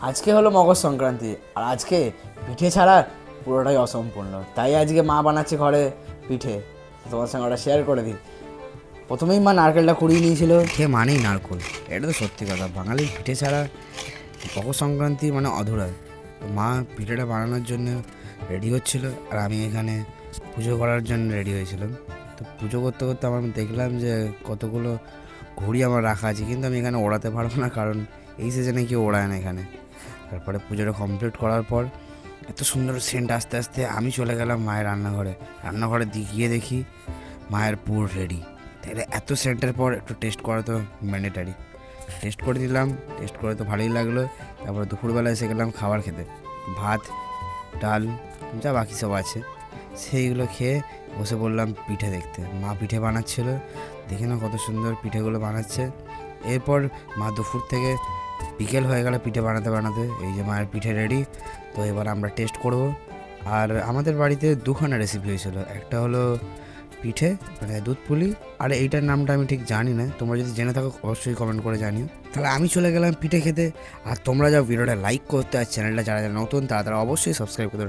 আজকে হলো মকর সংক্রান্তি, আর আজকে পিঠে ছাড়া পুরোটাই অসম্পূর্ণ। তাই আজকে মা বানাচ্ছে ঘরে পিঠে, তোমার সঙ্গে ওটা শেয়ার করে দিই। প্রথমেই মা নারকেলটা কুড়িয়ে নিয়েছিল। পিঠে মানেই নারকোল, এটা তো সত্যি কথা। বাঙালির পিঠে ছাড়া মকর সংক্রান্তি মানে অধুরা। তো মা পিঠেটা বানানোর জন্য রেডি হচ্ছিল, আর আমি এখানে পুজো করার জন্য রেডি হয়েছিলাম। তো পুজো করতে করতে আমার দেখলাম যে কতগুলো ঘুড়ি আমার রাখা আছে, কিন্তু আমি এখানে ওড়াতে পারবো না, কারণ এই সিজনে কেউ ওড়ায় না এখানে। তারপরে পুজোটা কমপ্লিট করার পর এত সুন্দর সেন্ট আস্তে আস্তে আমি চলে গেলাম মায়ের রান্নাঘরে গিয়ে দেখি মায়ের পুর রেডি। তাহলে এত সেন্টের পর একটু টেস্ট করা তো ম্যান্ডেটারি। টেস্ট করে দিলাম, টেস্ট করে তো ভালোই লাগলো। তারপরে দুপুরবেলা এসে গেলাম খাবার খেতে, ভাত ডাল যা বাকি সব আছে সেইগুলো খেয়ে বসে পড়লাম পিঠে দেখতে। মা পিঠে বানাচ্ছিল, দেখে না কত সুন্দর পিঠেগুলো বানাচ্ছে। এরপর মা দুপুর থেকে বিকেল হয়ে গেল পিঠে বানাতে বানাতে। এই যে মায়ের পিঠে রেডি। তো এবার আমরা টেস্ট করব। আর আমাদের বাড়িতে দুখানা রেসিপি হয়েছিল, একটা হলো পিঠে মানে দুধ পুলি, আর এইটার নামটা আমি ঠিক জানি না, তোমরা যদি জেনে থাকো অবশ্যই কমেন্ট করে জানিও। তাহলে আমি চলে গেলাম পিঠে খেতে। আর তোমরা যাও ভিডিওটা লাইক করতে, আর চ্যানেলটা যারা যারা নতুন তারা তারা অবশ্যই সাবস্ক্রাইব করতে।